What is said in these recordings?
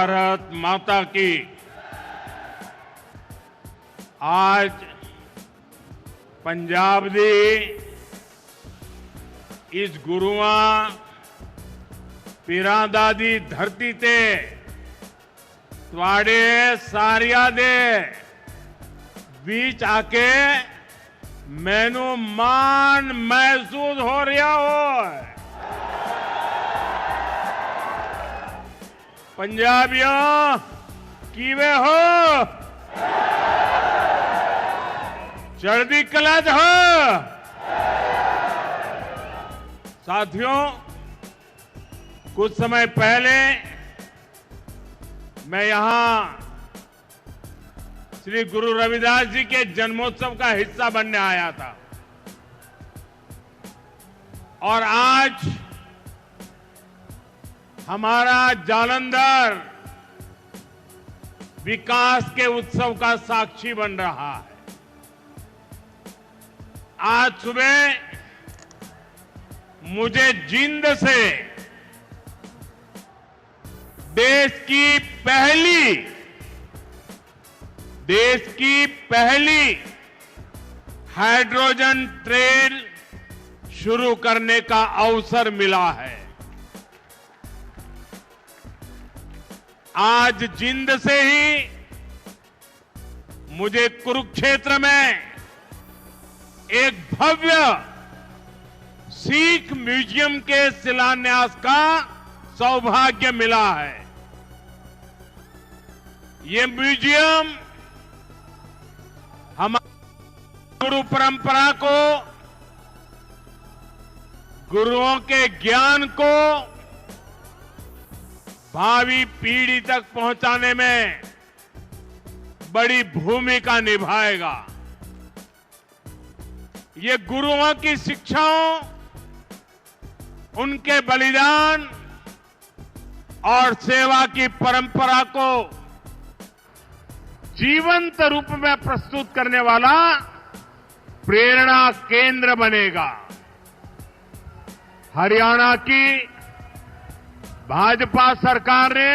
भारत माता की। आज पंजाब दी इस गुरुआं पीरां दा दी धरती ते तुहाडे सारियां दे बीच आके मैनू मान महसूस हो रहा हो। पंजाबियों किवे हो? चढ़दी कला च हो? साथियों, कुछ समय पहले मैं यहां श्री गुरु रविदास जी के जन्मोत्सव का हिस्सा बनने आया था और आज हमारा जालंधर विकास के उत्सव का साक्षी बन रहा है। आज सुबह मुझे जींद से देश की पहली हाइड्रोजन ट्रेन शुरू करने का अवसर मिला है। आज जींद से ही मुझे कुरुक्षेत्र में एक भव्य सिख म्यूजियम के शिलान्यास का सौभाग्य मिला है। ये म्यूजियम हमारी गुरु परंपरा को, गुरुओं के ज्ञान को भावी पीढ़ी तक पहुंचाने में बड़ी भूमिका निभाएगा। ये गुरुओं की शिक्षाओं, उनके बलिदान और सेवा की परंपरा को जीवंत रूप में प्रस्तुत करने वाला प्रेरणा केंद्र बनेगा। हरियाणा की भाजपा सरकार ने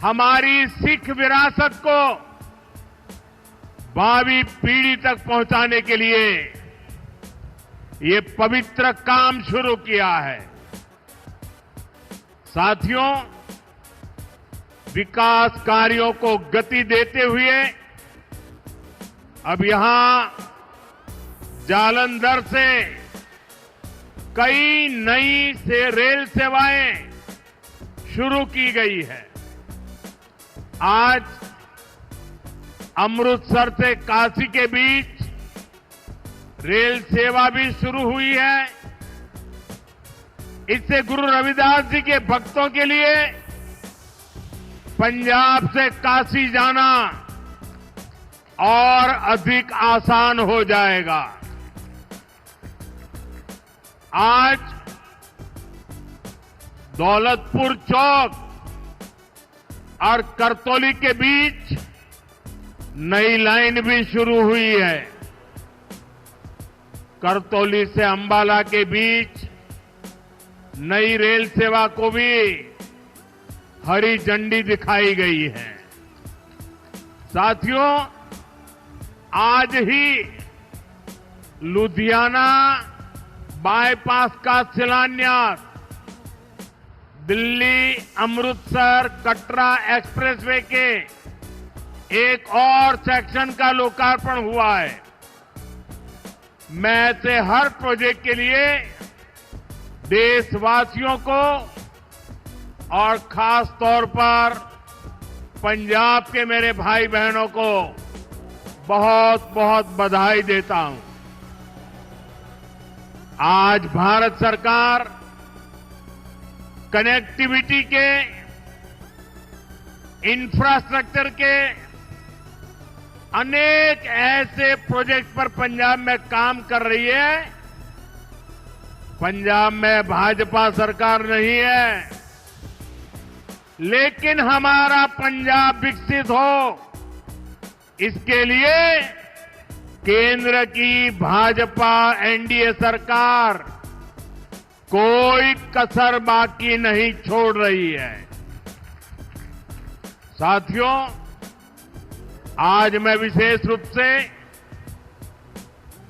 हमारी सिख विरासत को भावी पीढ़ी तक पहुंचाने के लिए ये पवित्र काम शुरू किया है। साथियों, विकास कार्यों को गति देते हुए अब यहां जालंधर से कई नई रेल सेवाएं शुरू की गई है। आज अमृतसर से काशी के बीच रेल सेवा भी शुरू हुई है। इससे गुरु रविदास जी के भक्तों के लिए पंजाब से काशी जाना और अधिक आसान हो जाएगा। आज दौलतपुर चौक और करतौली के बीच नई लाइन भी शुरू हुई है। करतौली से अंबाला के बीच नई रेल सेवा को भी हरी झंडी दिखाई गई है। साथियों, आज ही लुधियाना बाईपास का शिलान्यास, दिल्ली अमृतसर कटरा एक्सप्रेसवे के एक और सेक्शन का लोकार्पण हुआ है। मैं ऐसे हर प्रोजेक्ट के लिए देशवासियों को और खास तौर पर पंजाब के मेरे भाई बहनों को बहुत बहुत बधाई देता हूं। आज भारत सरकार कनेक्टिविटी के, इंफ्रास्ट्रक्चर के अनेक ऐसे प्रोजेक्ट पर पंजाब में काम कर रही है। पंजाब में भाजपा सरकार नहीं है, लेकिन हमारा पंजाब विकसित हो, इसके लिए केंद्र की भाजपा एनडीए सरकार कोई कसर बाकी नहीं छोड़ रही है। साथियों, आज मैं विशेष रूप से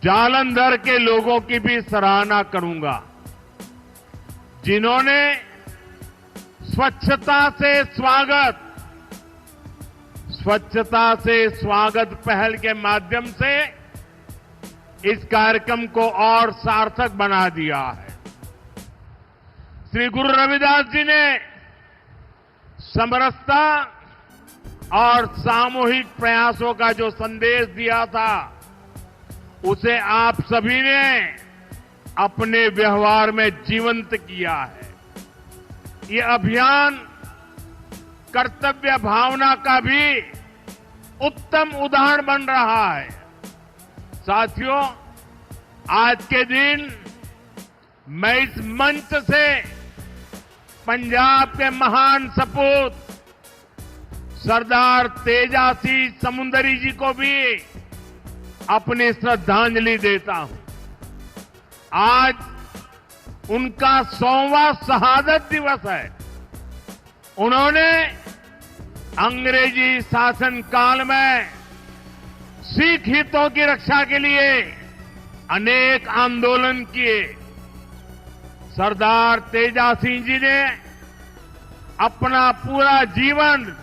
जालंधर के लोगों की भी सराहना करूंगा, जिन्होंने स्वच्छता से स्वागत पहल के माध्यम से इस कार्यक्रम को और सार्थक बना दिया है। श्री गुरु रविदास जी ने समरसता और सामूहिक प्रयासों का जो संदेश दिया था, उसे आप सभी ने अपने व्यवहार में जीवंत किया है। ये अभियान कर्तव्य भावना का भी उत्तम उदाहरण बन रहा है। साथियों, आज के दिन मैं इस मंच से पंजाब के महान सपूत सरदार तेजा सिंह समुंदरी जी को भी अपनी श्रद्धांजलि देता हूं। आज उनका 100वां शहादत दिवस है। उन्होंने अंग्रेजी शासन काल में सिख हितों की रक्षा के लिए अनेक आंदोलन किए। सरदार तेजा सिंह जी ने अपना पूरा जीवन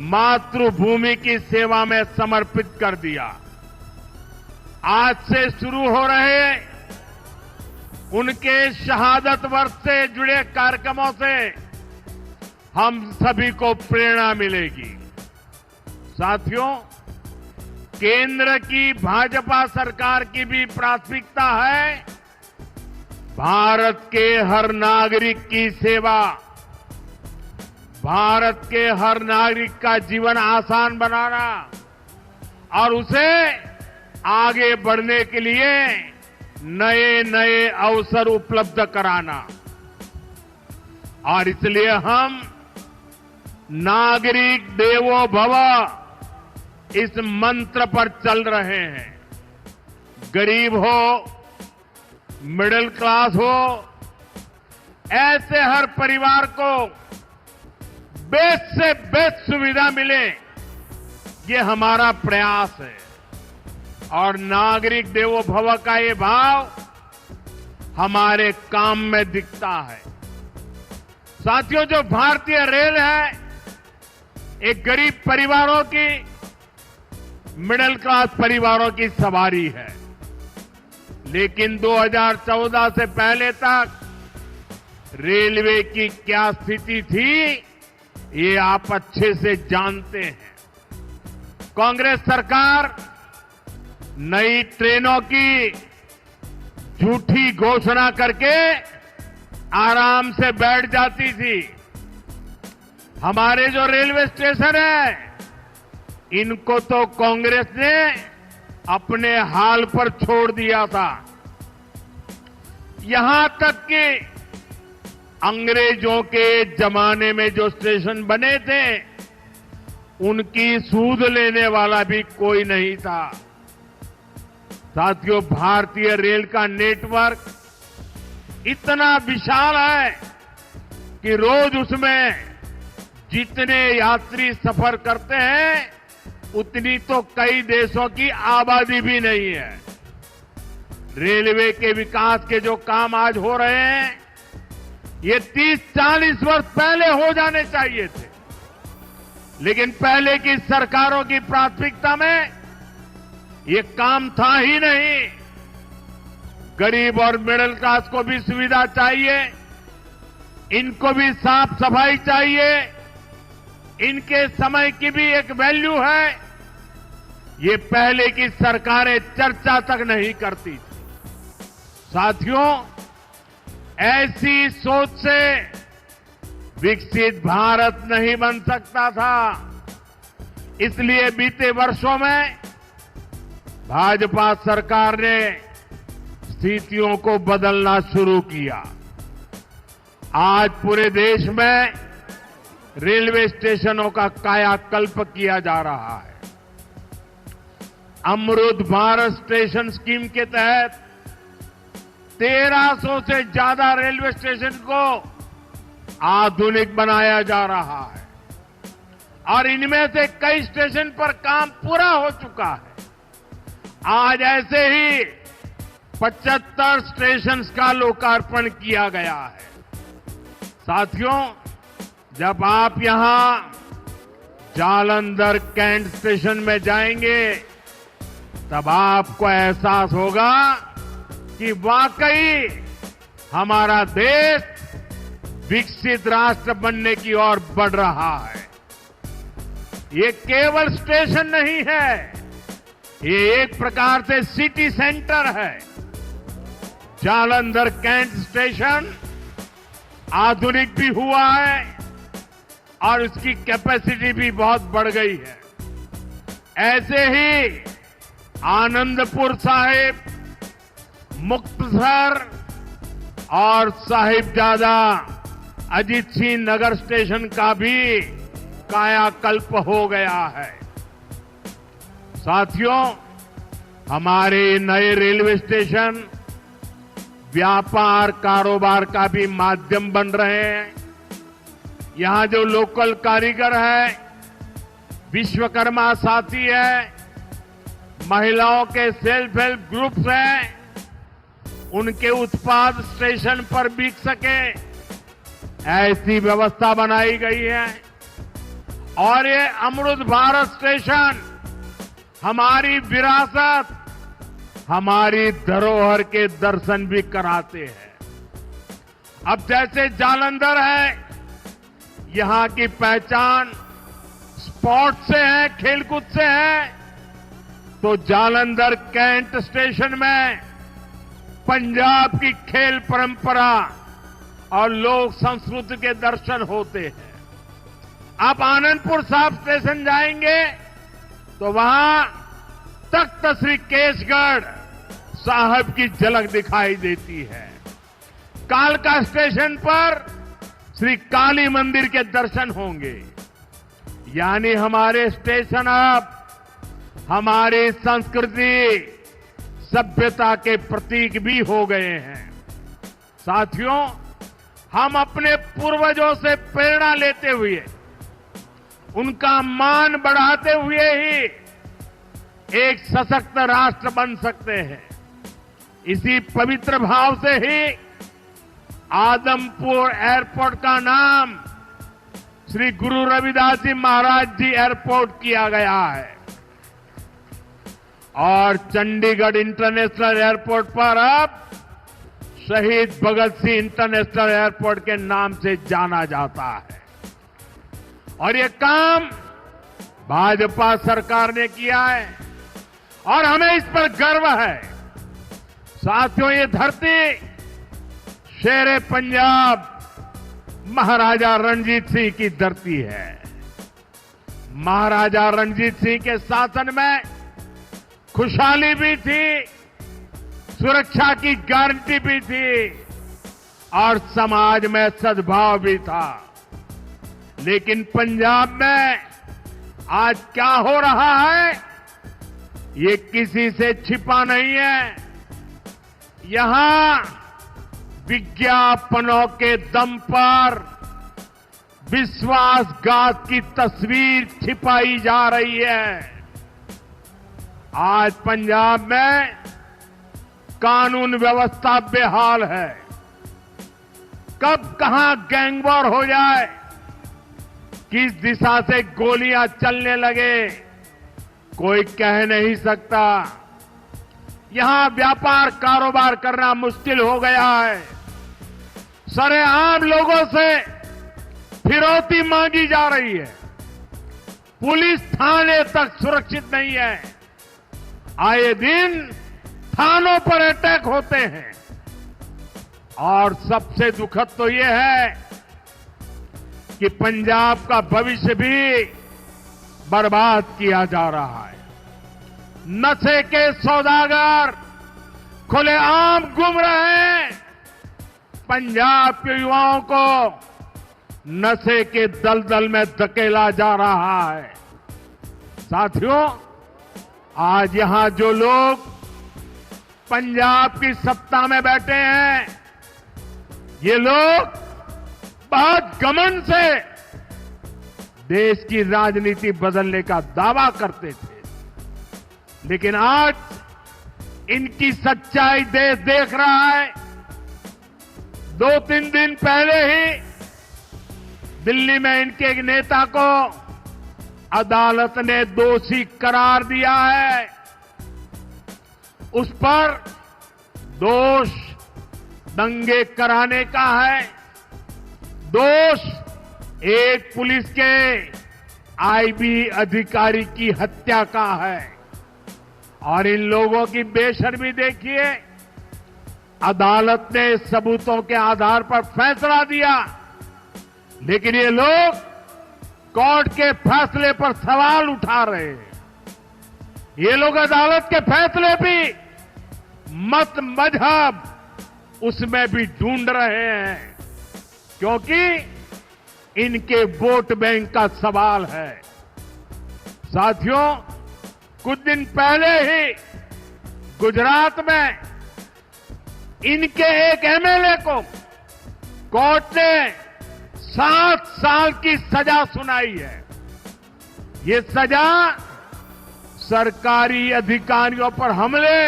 मातृभूमि की सेवा में समर्पित कर दिया। आज से शुरू हो रहे उनके शहादत वर्ष से जुड़े कार्यक्रमों से हम सभी को प्रेरणा मिलेगी। साथियों, केंद्र की भाजपा सरकार की भी प्राथमिकता है भारत के हर नागरिक की सेवा, भारत के हर नागरिक का जीवन आसान बनाना और उसे आगे बढ़ने के लिए नए नए अवसर उपलब्ध कराना। और इसलिए हम नागरिक देवो भव इस मंत्र पर चल रहे हैं। गरीब हो, मिडिल क्लास हो, ऐसे हर परिवार को बेस्ट से बेस्ट सुविधा मिले, ये हमारा प्रयास है। और नागरिक देवो भव का ये भाव हमारे काम में दिखता है। साथियों, जो भारतीय रेल है, एक गरीब परिवारों की, मिडिल क्लास परिवारों की सवारी है। लेकिन 2014 से पहले तक रेलवे की क्या स्थिति थी, ये आप अच्छे से जानते हैं। कांग्रेस सरकार नई ट्रेनों की झूठी घोषणा करके आराम से बैठ जाती थी। हमारे जो रेलवे स्टेशन है, इनको तो कांग्रेस ने अपने हाल पर छोड़ दिया था। यहां तक कि अंग्रेजों के जमाने में जो स्टेशन बने थे, उनकी सूद लेने वाला भी कोई नहीं था। साथियों, भारतीय रेल का नेटवर्क इतना विशाल है कि रोज उसमें जितने यात्री सफर करते हैं, उतनी तो कई देशों की आबादी भी नहीं है। रेलवे के विकास के जो काम आज हो रहे हैं, ये 30-40 वर्ष पहले हो जाने चाहिए थे। लेकिन पहले की सरकारों की प्राथमिकता में ये काम था ही नहीं। गरीब और मिडिल क्लास को भी सुविधा चाहिए, इनको भी साफ सफाई चाहिए, इनके समय की भी एक वैल्यू है। ये पहले की सरकारें चर्चा तक नहीं करती थी। साथियों, ऐसी सोच से विकसित भारत नहीं बन सकता था। इसलिए बीते वर्षों में भाजपा सरकार ने स्थितियों को बदलना शुरू किया। आज पूरे देश में रेलवे स्टेशनों का कायाकल्प किया जा रहा है। अमृत भारत स्टेशन स्कीम के तहत 1300 से ज्यादा रेलवे स्टेशन को आधुनिक बनाया जा रहा है। और इनमें से कई स्टेशन पर काम पूरा हो चुका है। आज ऐसे ही 75 स्टेशन का लोकार्पण किया गया है। साथियों, जब आप यहां जालंधर कैंट स्टेशन में जाएंगे तब आपको एहसास होगा कि वाकई हमारा देश विकसित राष्ट्र बनने की ओर बढ़ रहा है। ये केवल स्टेशन नहीं है, ये एक प्रकार से सिटी सेंटर है। जालंधर कैंट स्टेशन आधुनिक भी हुआ है और इसकी कैपेसिटी भी बहुत बढ़ गई है। ऐसे ही आनंदपुर साहिब, मुक्तसर और साहिबजादा अजीत सिंह नगर स्टेशन का भी कायाकल्प हो गया है। साथियों, हमारे नए रेलवे स्टेशन व्यापार कारोबार का भी माध्यम बन रहे हैं। यहां जो लोकल कारीगर है, विश्वकर्मा साथी है, महिलाओं के सेल्फ हेल्प ग्रुप्स हैं, उनके उत्पाद स्टेशन पर बिक सके ऐसी व्यवस्था बनाई गई है। और ये अमृत भारत स्टेशन हमारी विरासत, हमारी धरोहर के दर्शन भी कराते हैं। अब जैसे जालंधर है, यहां की पहचान स्पोर्ट्स से है, खेलकूद से है, तो जालंधर कैंट स्टेशन में पंजाब की खेल परंपरा और लोक संस्कृति के दर्शन होते हैं। आप आनंदपुर साहिब स्टेशन जाएंगे तो वहां तख्त श्री केसगढ़ साहब की झलक दिखाई देती है। कालका स्टेशन पर श्री काली मंदिर के दर्शन होंगे। यानी हमारे स्टेशन अब हमारी संस्कृति, सभ्यता के प्रतीक भी हो गए हैं। साथियों, हम अपने पूर्वजों से प्रेरणा लेते हुए, उनका मान बढ़ाते हुए ही एक सशक्त राष्ट्र बन सकते हैं। इसी पवित्र भाव से ही आदमपुर एयरपोर्ट का नाम श्री गुरु रविदास जी महाराज जी एयरपोर्ट किया गया है और चंडीगढ़ इंटरनेशनल एयरपोर्ट पर अब शहीद भगत सिंह इंटरनेशनल एयरपोर्ट के नाम से जाना जाता है। और ये काम भाजपा सरकार ने किया है और हमें इस पर गर्व है। साथियों, ये धरती शेरे पंजाब महाराजा रणजीत सिंह की धरती है। महाराजा रणजीत सिंह के शासन में खुशहाली भी थी, सुरक्षा की गारंटी भी थी और समाज में सद्भाव भी था। लेकिन पंजाब में आज क्या हो रहा है, ये किसी से छिपा नहीं है। यहां विज्ञापनों के दम पर विश्वासघात की तस्वीर छिपाई जा रही है। आज पंजाब में कानून व्यवस्था बेहाल है। कब कहां गैंगवॉर हो जाए, किस दिशा से गोलियां चलने लगे, कोई कह नहीं सकता। यहां व्यापार कारोबार करना मुश्किल हो गया है। सरेआम लोगों से फिरौती मांगी जा रही है। पुलिस थाने तक सुरक्षित नहीं है। आए दिन थानों पर अटैक होते हैं। और सबसे दुखद तो यह है कि पंजाब का भविष्य भी बर्बाद किया जा रहा है। नशे के सौदागर खुलेआम घूम रहे हैं। पंजाब के युवाओं को नशे के दलदल में धकेला जा रहा है। साथियों, आज यहां जो लोग पंजाब की सत्ता में बैठे हैं, ये लोग बहुत घमंड से देश की राजनीति बदलने का दावा करते थे, लेकिन आज इनकी सच्चाई देश देख रहा है। 2-3 दिन पहले ही दिल्ली में इनके एक नेता को अदालत ने दोषी करार दिया है। उस पर दोष दंगे कराने का है, दोष एक पुलिस के आईबी अधिकारी की हत्या का है। और इन लोगों की बेशर्मी देखिए, अदालत ने सबूतों के आधार पर फैसला दिया, लेकिन ये लोग कोर्ट के फैसले पर सवाल उठा रहे हैं। ये लोग अदालत के फैसले भी मत मजहब उसमें भी ढूंढ रहे हैं, क्योंकि इनके वोट बैंक का सवाल है। साथियों, कुछ दिन पहले ही गुजरात में इनके एक एमएलए को कोर्ट ने 7 साल की सजा सुनाई है। ये सजा सरकारी अधिकारियों पर हमले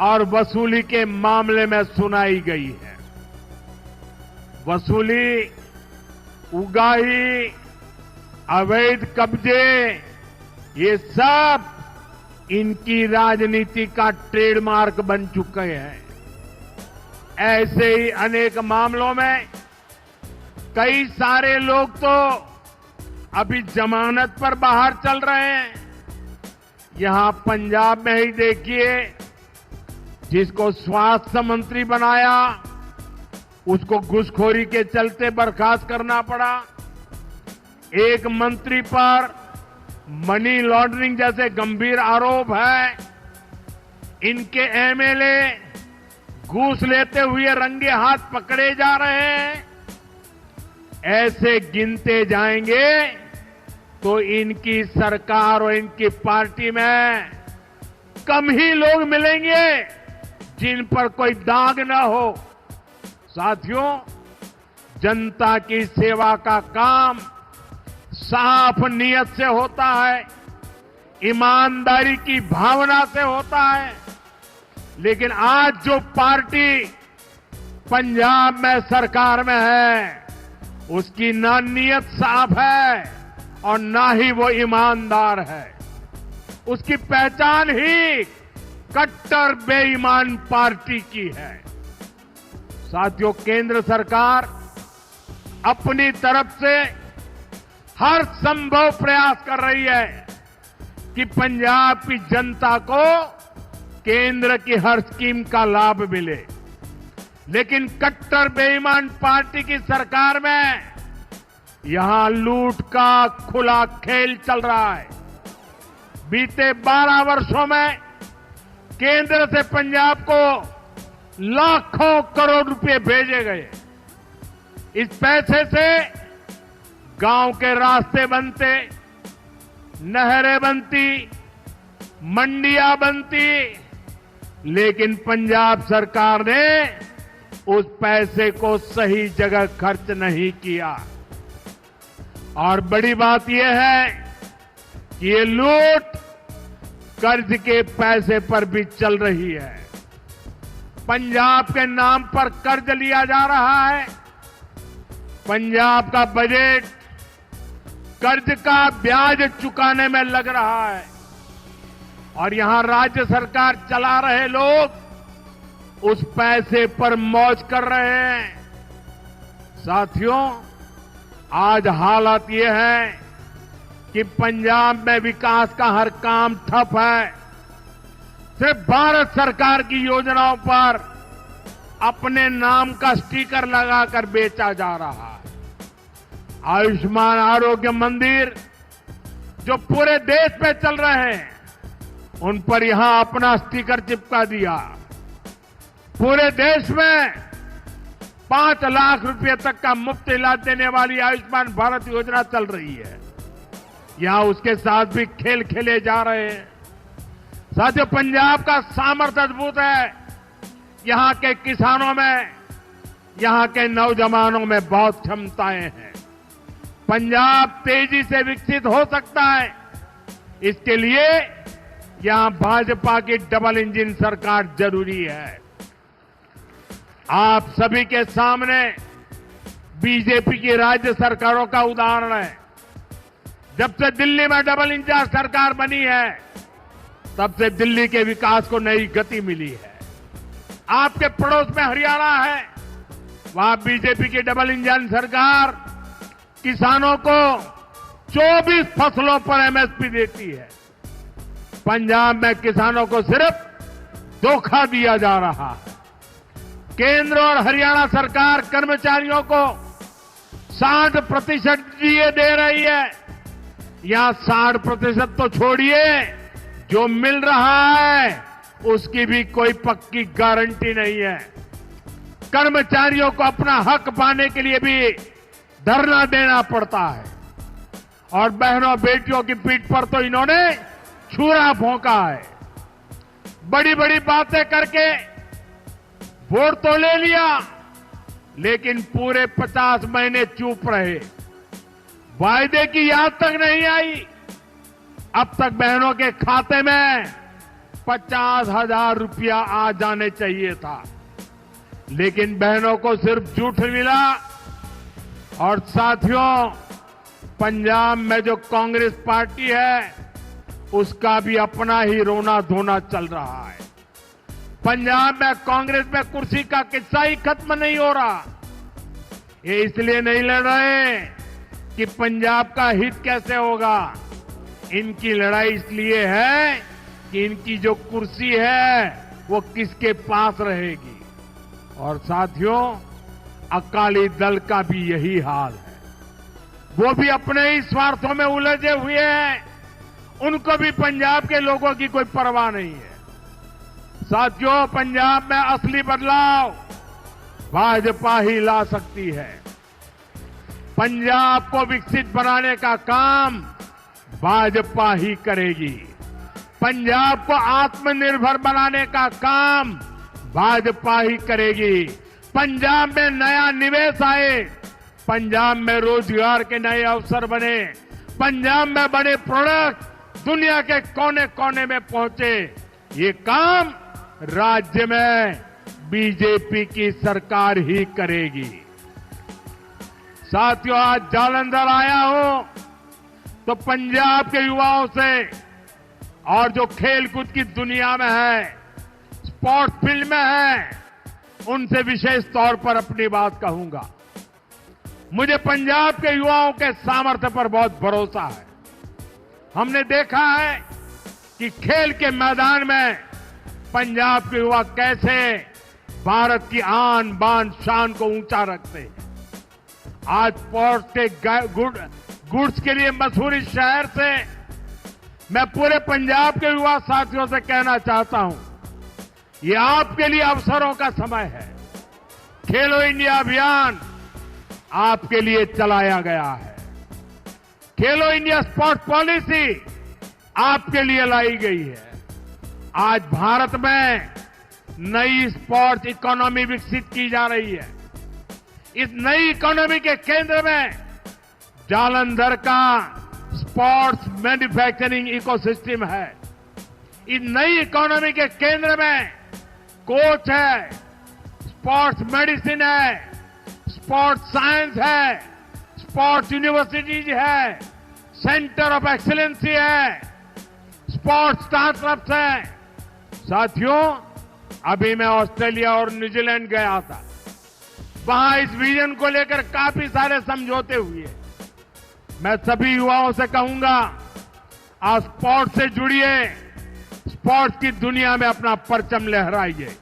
और वसूली के मामले में सुनाई गई है। वसूली, उगाही, अवैध कब्जे, ये सब इनकी राजनीति का ट्रेडमार्क बन चुके हैं। ऐसे ही अनेक मामलों में कई सारे लोग तो अभी जमानत पर बाहर चल रहे हैं। यहां पंजाब में ही देखिए, जिसको स्वास्थ्य मंत्री बनाया उसको घूसखोरी के चलते बर्खास्त करना पड़ा। एक मंत्री पर मनी लॉन्ड्रिंग जैसे गंभीर आरोप है। इनके एमएलए घूस लेते हुए रंगे हाथ पकड़े जा रहे हैं। ऐसे गिनते जाएंगे तो इनकी सरकार और इनकी पार्टी में कम ही लोग मिलेंगे जिन पर कोई दाग न हो। साथियों, जनता की सेवा का काम साफ नियत से होता है, ईमानदारी की भावना से होता है। लेकिन आज जो पार्टी पंजाब में सरकार में है, उसकी ना नियत साफ है और ना ही वो ईमानदार है। उसकी पहचान ही कट्टर बेईमान पार्टी की है। साथियों, केंद्र सरकार अपनी तरफ से हर संभव प्रयास कर रही है कि पंजाब की जनता को केंद्र की हर स्कीम का लाभ मिले। लेकिन कट्टर बेईमान पार्टी की सरकार में यहां लूट का खुला खेल चल रहा है। बीते 12 वर्षों में केंद्र से पंजाब को लाखों करोड़ रुपए भेजे गए। इस पैसे से गांव के रास्ते बनते, नहरें बनती, मंडियां बनती, लेकिन पंजाब सरकार ने उस पैसे को सही जगह खर्च नहीं किया। और बड़ी बात यह है कि ये लूट कर्ज के पैसे पर भी चल रही है। पंजाब के नाम पर कर्ज लिया जा रहा है। पंजाब का बजट कर्ज का ब्याज चुकाने में लग रहा है और यहां राज्य सरकार चला रहे लोग उस पैसे पर मौज कर रहे हैं। साथियों, आज हालत यह है कि पंजाब में विकास का हर काम ठप है। सिर्फ भारत सरकार की योजनाओं पर अपने नाम का स्टिकर लगाकर बेचा जा रहा है। आयुष्मान आरोग्य मंदिर जो पूरे देश में चल रहे हैं, उन पर यहां अपना स्टिकर चिपका दिया। पूरे देश में 5 लाख रुपए तक का मुफ्त इलाज देने वाली आयुष्मान भारत योजना चल रही है। यहां उसके साथ भी खेल खेले जा रहे हैं। साथियों, पंजाब का सामर्थ्य अद्भुत है। यहां के किसानों में, यहां के नौजवानों में बहुत क्षमताएं हैं। पंजाब तेजी से विकसित हो सकता है। इसके लिए यहां भाजपा की डबल इंजन सरकार जरूरी है। आप सभी के सामने बीजेपी की राज्य सरकारों का उदाहरण है। जब से दिल्ली में डबल इंजन सरकार बनी है, तब से दिल्ली के विकास को नई गति मिली है। आपके पड़ोस में हरियाणा है, वहां बीजेपी की डबल इंजन सरकार किसानों को 24 फसलों पर एमएसपी देती है। पंजाब में किसानों को सिर्फ धोखा दिया जा रहा है। केंद्र और हरियाणा सरकार कर्मचारियों को 60% डीए दे रही है। यहां 60% तो छोड़िए, जो मिल रहा है उसकी भी कोई पक्की गारंटी नहीं है। कर्मचारियों को अपना हक पाने के लिए भी धरना देना पड़ता है। और बहनों बेटियों की पीठ पर तो इन्होंने छुरा भोंका है। बड़ी बड़ी बातें करके वोट तो ले लिया, लेकिन पूरे 50 महीने चुप रहे। वायदे की याद तक नहीं आई। अब तक बहनों के खाते में 50,000 रुपया आ जाने चाहिए था, लेकिन बहनों को सिर्फ झूठ मिला। और साथियों, पंजाब में जो कांग्रेस पार्टी है, उसका भी अपना ही रोना धोना चल रहा है। पंजाब में कांग्रेस में कुर्सी का किस्सा ही खत्म नहीं हो रहा। ये इसलिए नहीं लड़ रहे कि पंजाब का हित कैसे होगा। इनकी लड़ाई इसलिए है कि इनकी जो कुर्सी है वो किसके पास रहेगी। और साथियों, अकाली दल का भी यही हाल है। वो भी अपने ही स्वार्थों में उलझे हुए हैं। उनको भी पंजाब के लोगों की कोई परवाह नहीं है। साथियों, पंजाब में असली बदलाव भाजपा ही ला सकती है। पंजाब को विकसित बनाने का काम भाजपा ही करेगी। पंजाब को आत्मनिर्भर बनाने का काम भाजपा ही करेगी। पंजाब में नया निवेश आए, पंजाब में रोजगार के नए अवसर बने, पंजाब में बने प्रोडक्ट दुनिया के कोने कोने में पहुंचे, ये काम राज्य में बीजेपी की सरकार ही करेगी। साथियों, आज जालंधर आया हूं तो पंजाब के युवाओं से और जो खेलकूद की दुनिया में है, स्पोर्ट्स फील्ड में है, उनसे विशेष तौर पर अपनी बात कहूंगा। मुझे पंजाब के युवाओं के सामर्थ्य पर बहुत भरोसा है। हमने देखा है कि खेल के मैदान में पंजाब के युवा कैसे भारत की आन बान शान को ऊंचा रखते हैं। आज स्पोर्ट्स के गुड्स के लिए मशहूर इस शहर से मैं पूरे पंजाब के युवा साथियों से कहना चाहता हूं, ये आपके लिए अवसरों का समय है। खेलो इंडिया अभियान आपके लिए चलाया गया है। खेलो इंडिया स्पोर्ट्स पॉलिसी आपके लिए लाई गई है। आज भारत में नई स्पोर्ट्स इकोनॉमी विकसित की जा रही है। इस नई इकोनॉमी के केंद्र में जालंधर का स्पोर्ट्स मैन्युफैक्चरिंग इकोसिस्टम है। इस नई इकोनॉमी के केंद्र में कोच है, स्पोर्ट्स मेडिसिन है, स्पोर्ट्स साइंस है, स्पोर्ट्स यूनिवर्सिटीज है, सेंटर ऑफ एक्सीलेंसी है, स्पोर्ट्स स्टार्टअप्स है। साथियों, अभी मैं ऑस्ट्रेलिया और न्यूजीलैंड गया था। वहां इस विजन को लेकर काफी सारे समझौते हुए। मैं सभी युवाओं से कहूंगा, आप स्पोर्ट्स से जुड़िए, स्पोर्ट्स की दुनिया में अपना परचम लहराइए।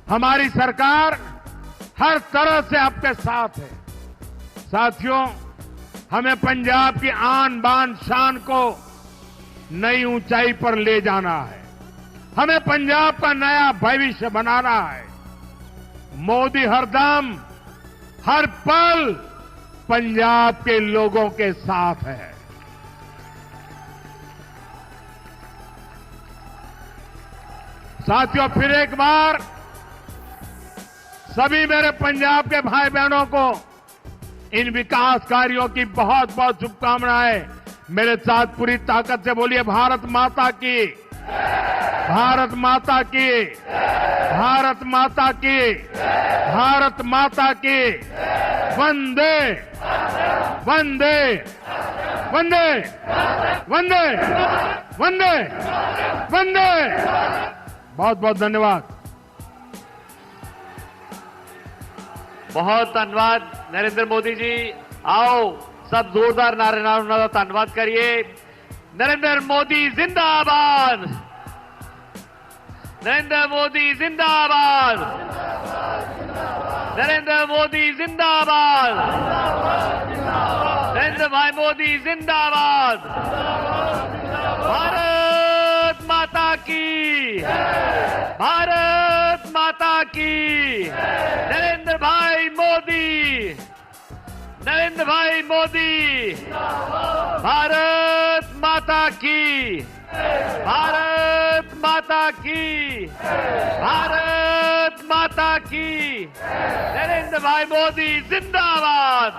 हमारी सरकार हर तरह से आपके साथ है। साथियों, हमें पंजाब की आन बान शान को नई ऊंचाई पर ले जाना है। हमें पंजाब का नया भविष्य बनाना है। मोदी हरदम हर पल पंजाब के लोगों के साथ है। साथियों, फिर एक बार सभी मेरे पंजाब के भाई बहनों को इन विकास कार्यों की बहुत बहुत शुभकामनाएं। मेरे साथ पूरी ताकत से बोलिए भारत माता की, भारत माता की, भारत माता की, भारत माता की। वंदे वंदे वंदे वंदे वंदे वंदे। बहुत बहुत धन्यवाद। बहुत धन्यवाद नरेंद्र मोदी जी। आओ सब जोरदार नारे ਨਾਲ ਧੰਨਵਾਦ करिए। नरेंद्र मोदी जिंदाबाद, नरेंद्र मोदी जिंदाबाद, नरेंद्र मोदी जिंदाबाद, नरेंद्र भाई मोदी जिंदाबाद। भारत माता की, भारत माता की। नरेंद्र भाई मोदी, नरेंद्र भाई मोदी। भारत माता की, भारत माता की, भारत माता की। नरेंद्र भाई मोदी जिंदाबाद।